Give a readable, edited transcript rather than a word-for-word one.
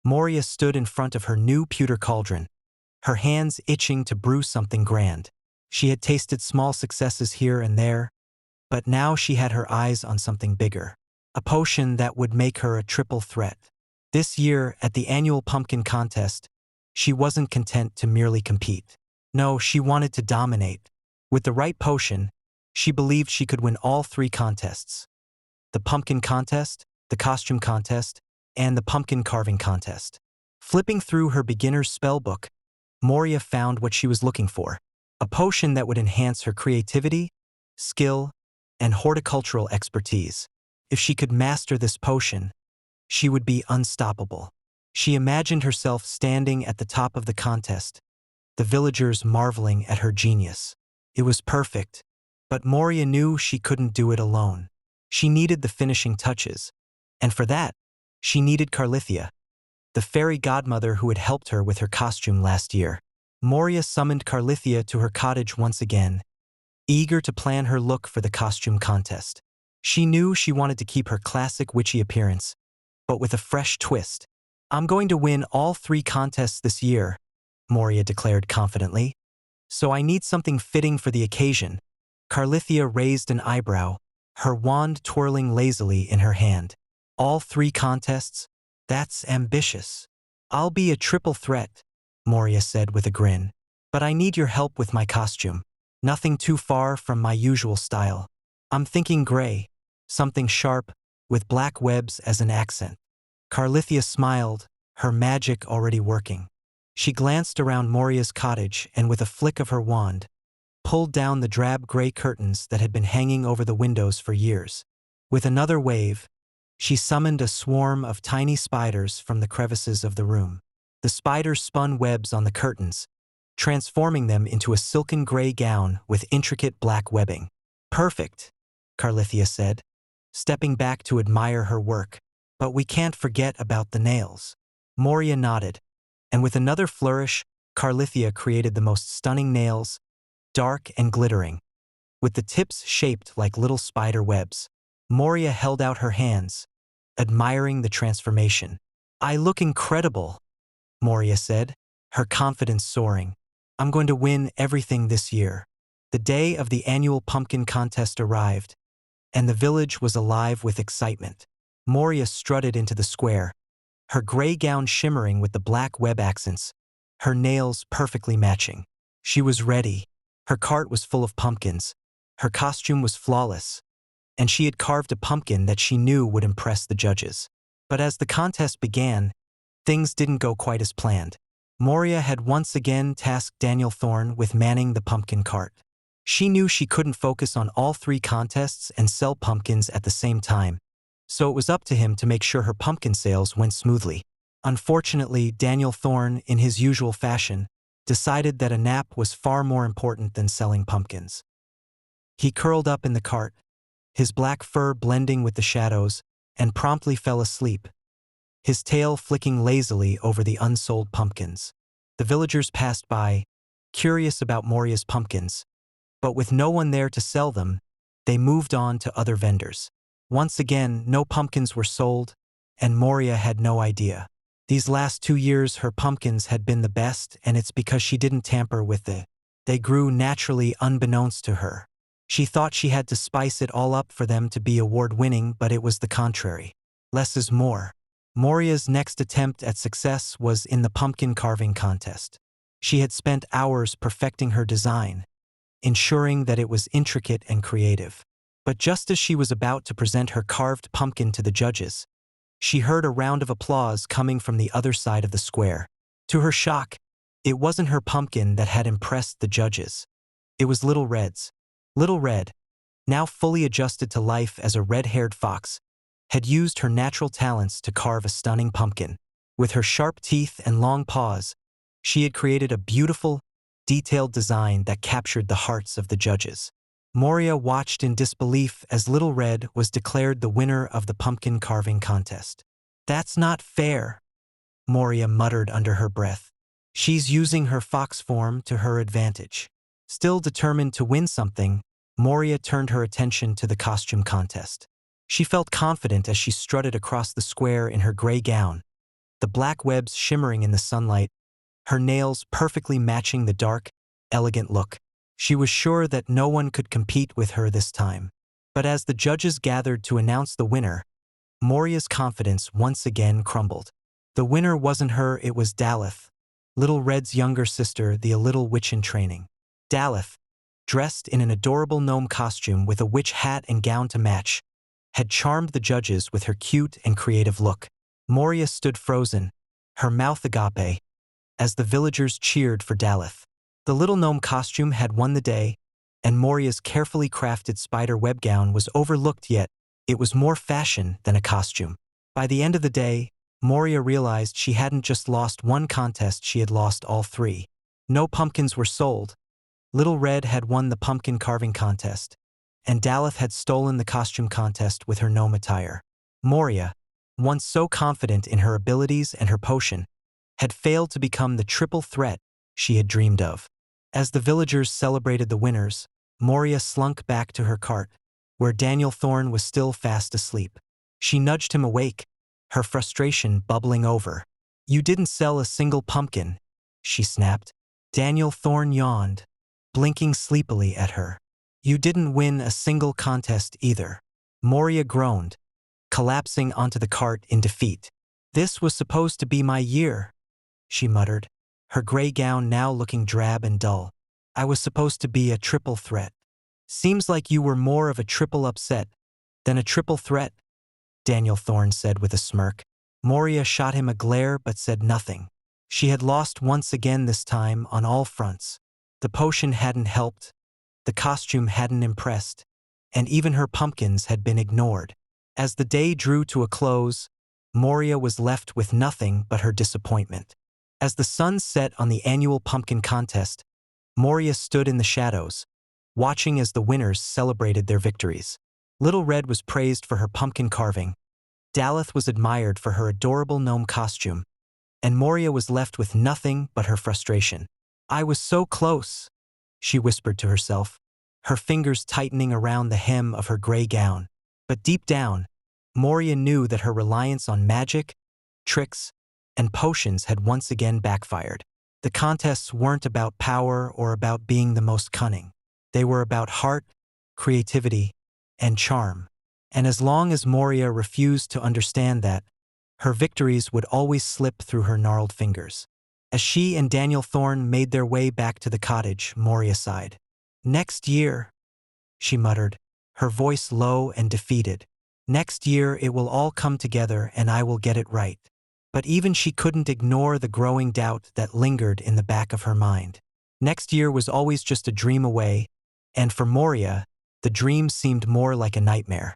Moria stood in front of her new pewter cauldron, her hands itching to brew something grand. She had tasted small successes here and there, but now she had her eyes on something bigger. A potion that would make her a triple threat. This year, at the annual pumpkin contest, she wasn't content to merely compete. No, she wanted to dominate. With the right potion, she believed she could win all three contests: the pumpkin contest, the costume contest, and the pumpkin carving contest. Flipping through her beginner's spellbook, Moria found what she was looking for: a potion that would enhance her creativity, skill, and horticultural expertise. If she could master this potion, she would be unstoppable. She imagined herself standing at the top of the contest, the villagers marveling at her genius. It was perfect, but Moria knew she couldn't do it alone. She needed the finishing touches, and for that, she needed Carlithia, the fairy godmother who had helped her with her costume last year. Moria summoned Carlithia to her cottage once again, eager to plan her look for the costume contest. She knew she wanted to keep her classic witchy appearance, but with a fresh twist. "I'm going to win all three contests this year," Moria declared confidently, "so I need something fitting for the occasion." Carlithia raised an eyebrow, her wand twirling lazily in her hand. "All three contests? That's ambitious." "I'll be a triple threat," Moria said with a grin. "But I need your help with my costume. Nothing too far from my usual style. I'm thinking gray, something sharp, with black webs as an accent." Carlithia smiled, her magic already working. She glanced around Moria's cottage and with a flick of her wand, pulled down the drab gray curtains that had been hanging over the windows for years. With another wave, she summoned a swarm of tiny spiders from the crevices of the room. The spiders spun webs on the curtains, transforming them into a silken gray gown with intricate black webbing. "Perfect," Carlithia said, stepping back to admire her work. "But we can't forget about the nails." Moria nodded, and with another flourish, Carlithia created the most stunning nails, dark and glittering, with the tips shaped like little spider webs. Moria held out her hands, admiring the transformation. "I look incredible," Moria said, her confidence soaring. "I'm going to win everything this year." The day of the annual pumpkin contest arrived, and the village was alive with excitement. Moria strutted into the square, her gray gown shimmering with the black web accents, her nails perfectly matching. She was ready. Her cart was full of pumpkins, her costume was flawless, and she had carved a pumpkin that she knew would impress the judges. But as the contest began, things didn't go quite as planned. Moria had once again tasked Daniel Thorne with manning the pumpkin cart. She knew she couldn't focus on all three contests and sell pumpkins at the same time, so it was up to him to make sure her pumpkin sales went smoothly. Unfortunately, Daniel Thorne, in his usual fashion, decided that a nap was far more important than selling pumpkins. He curled up in the cart, his black fur blending with the shadows, and promptly fell asleep, his tail flicking lazily over the unsold pumpkins. The villagers passed by, curious about Moria's pumpkins, but with no one there to sell them, they moved on to other vendors. Once again, no pumpkins were sold, and Moria had no idea. These last 2 years her pumpkins had been the best, and it's because she didn't tamper with it. They grew naturally unbeknownst to her. She thought she had to spice it all up for them to be award-winning, but it was the contrary. Less is more. Moria's next attempt at success was in the pumpkin carving contest. She had spent hours perfecting her design, ensuring that it was intricate and creative. But just as she was about to present her carved pumpkin to the judges, she heard a round of applause coming from the other side of the square. To her shock, it wasn't her pumpkin that had impressed the judges. It was Little Red's. Little Red, now fully adjusted to life as a red-haired fox, had used her natural talents to carve a stunning pumpkin. With her sharp teeth and long paws, she had created a beautiful, detailed design that captured the hearts of the judges. Moria watched in disbelief as Little Red was declared the winner of the pumpkin carving contest. "That's not fair," Moria muttered under her breath. "She's using her fox form to her advantage." Still determined to win something, Moria turned her attention to the costume contest. She felt confident as she strutted across the square in her gray gown, the black webs shimmering in the sunlight, her nails perfectly matching the dark, elegant look. She was sure that no one could compete with her this time. But as the judges gathered to announce the winner, Moria's confidence once again crumbled. The winner wasn't her, it was Daleth, Little Red's younger sister, the little witch in training. Daleth, dressed in an adorable gnome costume with a witch hat and gown to match, had charmed the judges with her cute and creative look. Moria stood frozen, her mouth agape, as the villagers cheered for Daleth. The little gnome costume had won the day, and Moria's carefully crafted spider web gown was overlooked, yet it was more fashion than a costume. By the end of the day, Moria realized she hadn't just lost one contest, she had lost all three. No pumpkins were sold. Little Red had won the pumpkin carving contest, and Daleth had stolen the costume contest with her gnome attire. Moria, once so confident in her abilities and her potion, had failed to become the triple threat she had dreamed of. As the villagers celebrated the winners, Moria slunk back to her cart, where Daniel Thorne was still fast asleep. She nudged him awake, her frustration bubbling over. "You didn't sell a single pumpkin," she snapped. Daniel Thorne yawned, blinking sleepily at her. "You didn't win a single contest either." Moria groaned, collapsing onto the cart in defeat. "This was supposed to be my year," she muttered, her gray gown now looking drab and dull. "I was supposed to be a triple threat." "Seems like you were more of a triple upset than a triple threat," Daniel Thorne said with a smirk. Moria shot him a glare but said nothing. She had lost once again, this time on all fronts. The potion hadn't helped, the costume hadn't impressed, and even her pumpkins had been ignored. As the day drew to a close, Moria was left with nothing but her disappointment. As the sun set on the annual pumpkin contest, Moria stood in the shadows, watching as the winners celebrated their victories. Little Red was praised for her pumpkin carving, Daleth was admired for her adorable gnome costume, and Moria was left with nothing but her frustration. "I was so close," she whispered to herself, her fingers tightening around the hem of her gray gown. But deep down, Moria knew that her reliance on magic, tricks, and potions had once again backfired. The contests weren't about power or about being the most cunning. They were about heart, creativity, and charm. And as long as Moria refused to understand that, her victories would always slip through her gnarled fingers. As she and Daniel Thorne made their way back to the cottage, Moria sighed. "Next year," she muttered, her voice low and defeated. "Next year it will all come together and I will get it right." But even she couldn't ignore the growing doubt that lingered in the back of her mind. Next year was always just a dream away, and for Moria, the dream seemed more like a nightmare.